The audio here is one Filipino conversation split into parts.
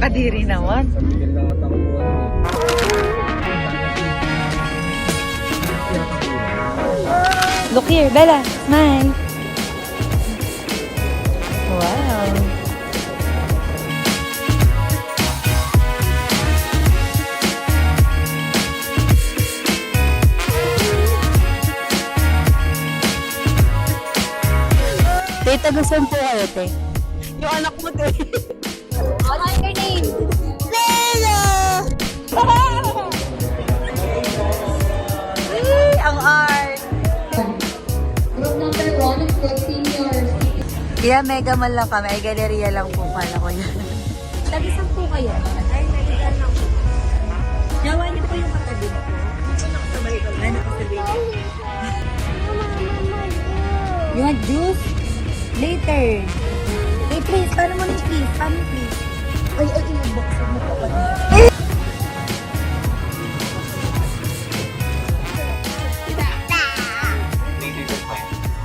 Nakakadiri naman. Look here, Bella. Smile. Wow. Tita, gusto po kayo, te? Yung anak mo, te. What's your name? Lelo! Ang art. Group number 1 is collecting your Kaya mega man lang kami. Ay, galeriya lang po pala ko yan. Tagisan po kayo. Ay, naligan lang po. Yawa niyo po yung katabi ko. Nakasabay ko. Ay, nakasabay ko. You want juice? Later. Hey, please. Paano mo ni please? Paano please? Ay, inaboksan mo pa pa.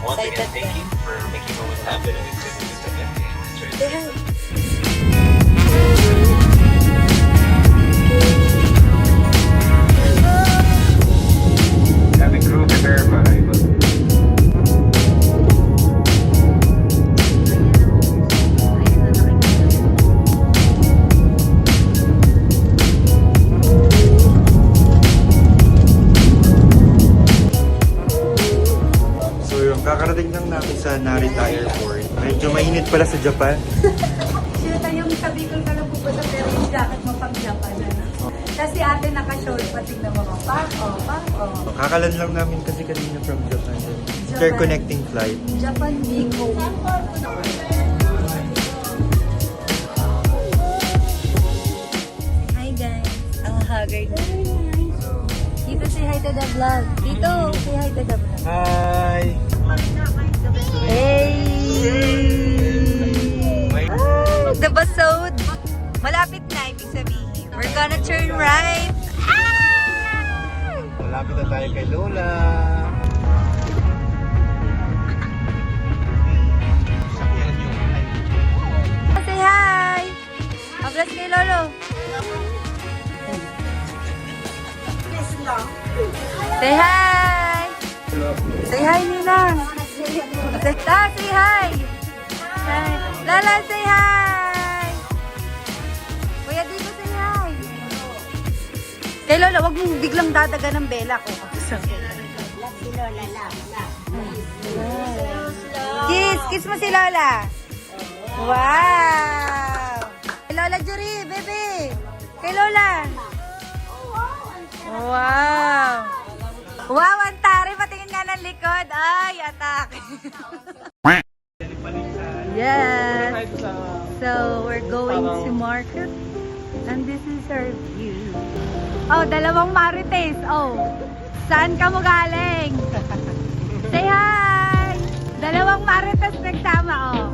Once again, thank you for making moments happen and it's just a good day. Having crew prepare para iba. So yung kakarating lang namin sa Narita Airport. Medyo mainit pala sa Japan. Shoot, yung sabi ko ka lang po ba sa pero yung jacket mo pang Japan. Kasi ate naka-short pati na mga pako. Kakalan lang namin kasi kanina from Japan. Interconnecting flight. Japan Biko. Hi guys. Ang haggard na. Tito, say hi to the vlog. Tito, say hi to the vlog. Hi! Hey! Ah, the basod. Malapit na, ibig sabihin. We're gonna turn right. Ah! Malapit na tayo kay Lola. Say hi! Ablas kay Lolo. Say hi! Say hi, Ninang! Say hi! Hi. Lala, say hi! Kuya Dito, say hi! Kay Lola, wag mong biglang dadaga ng bela ko. Kiss mo si Lola! Wow! Kay Lola Juri, baby! Kay Lola! Wow! Wow, ang tari! Patingin nga ng likod! Ay, attack! Yes! So, we're going to market. And this is our view. Oh, dalawang marites! Oh! Saan ka mo galing? Say hi! Dalawang marites nagsama, oh!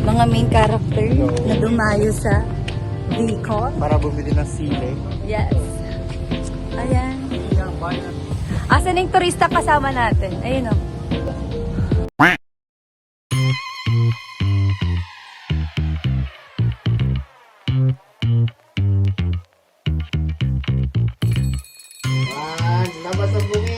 Mga main character na dumayo sa Bicol. Para bumili ng sile. Yes. Ayan. Asan yung turista kasama natin? Ayun o. Labas ang bumi!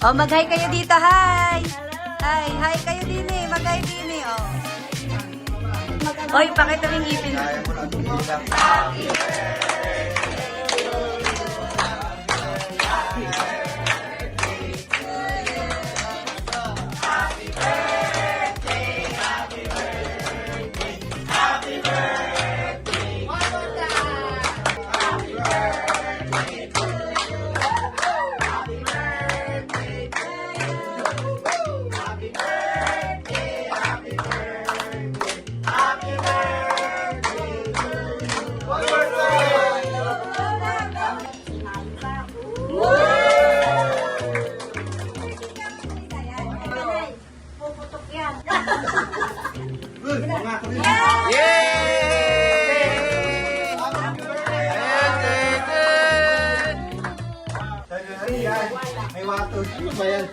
Oh, mag-hi kayo dito. Hi! Hi! Hi kayo din eh. Mag-hi din eh. Oh. Oy, pakita mo yung ngipin. May water. Ba yan?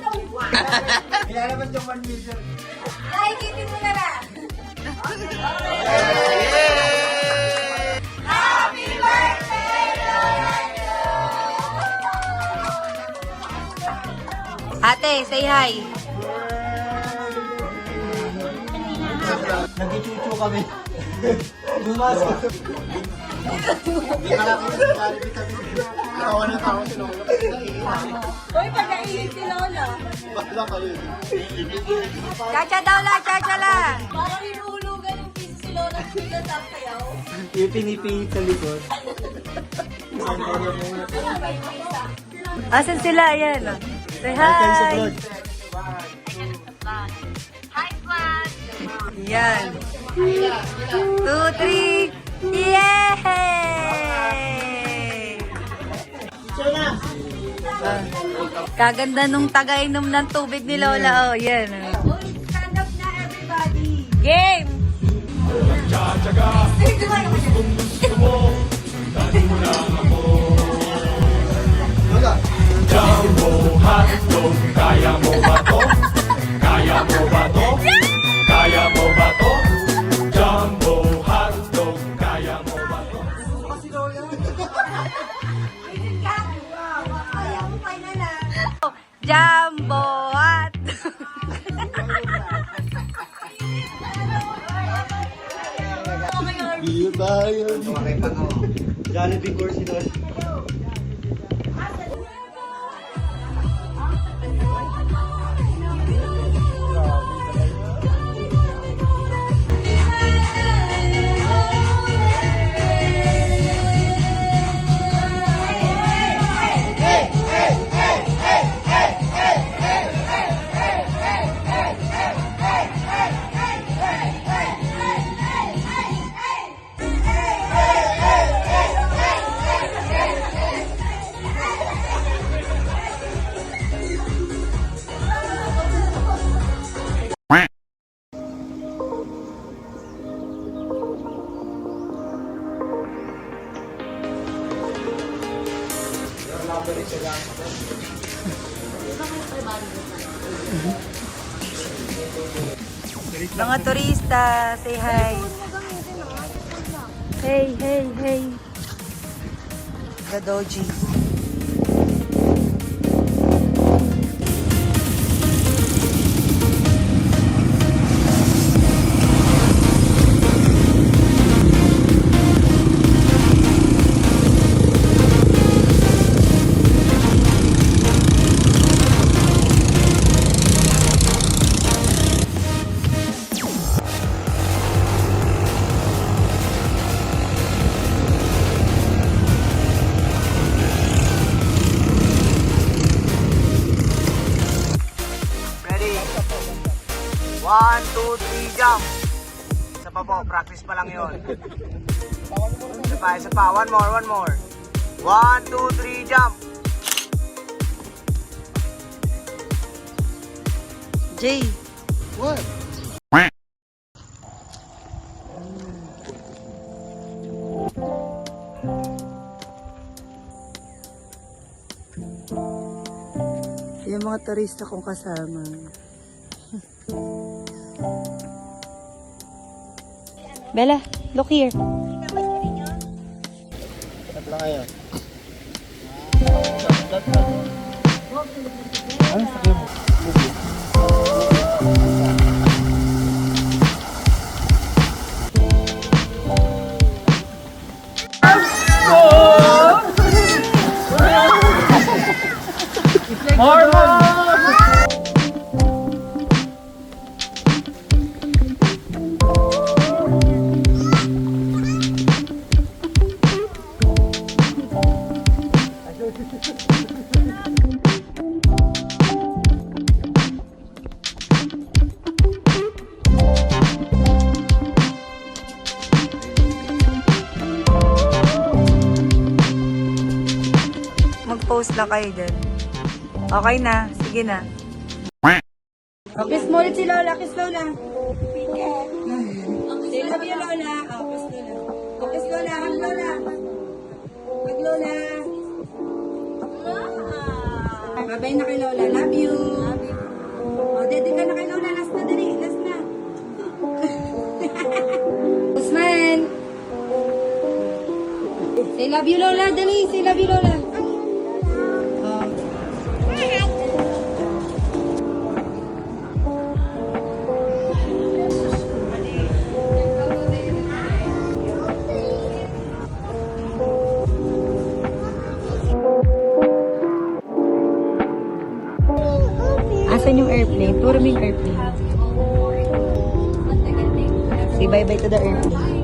Kailangan naman yung 1 meter. Ay, kitin mo na lang. Happy birthday, Ate, say hi. Nag-chuchu kami. Bumasok. Hindi ka lang tawa na tawa si Lola. Uy, pag-nailig si Lola. Bakla kayo. Chacha daw lang, chacha lang. Parang hinuhulugan yung piso si Lola at sila sa sayaw. Yung pinipihit sa likod. Asan sila? Ayan. Oh. Say hi. Yan. 2, 3. Yay! Kaganda nung taga-inom ng tubig ni Lola. Oh, yan. Stand up na everybody. Game! Jumbo hotdog, kaya mo ba to? Kaya mo ba to? Kaya mo ba to? Jumbo hotdog, kaya mo ba to? Jumbo at Iyo tayo. Makita ko. Jollibee course ito. mga turista, say hi. Hey, hey, hey. The doji. Ready? 1, 2, 3, jump. Isa pa po, practice pa lang yun. Isa pa. One more. 1, 2, 3, jump. Jay. What? Yung mga turista kong kasama. Bella, look here. Cut lang kayo. Mag-post lang kayo dyan. Okay na. Sige na. Kiss mo ulit si Lola. Kiss Lola. Say love you, Lola. Kiss Lola. Kiss Lola. Hug Lola. Hug Lola. Bye-bye na kay Lola. Love you. O, dede ka na kay Lola. Last na, dali. Last na. Usman. Say love you, Lola. Dali. Say love you, Lola. Asan yung airplane? Turo mo yung airplane. Say bye-bye to the airplane.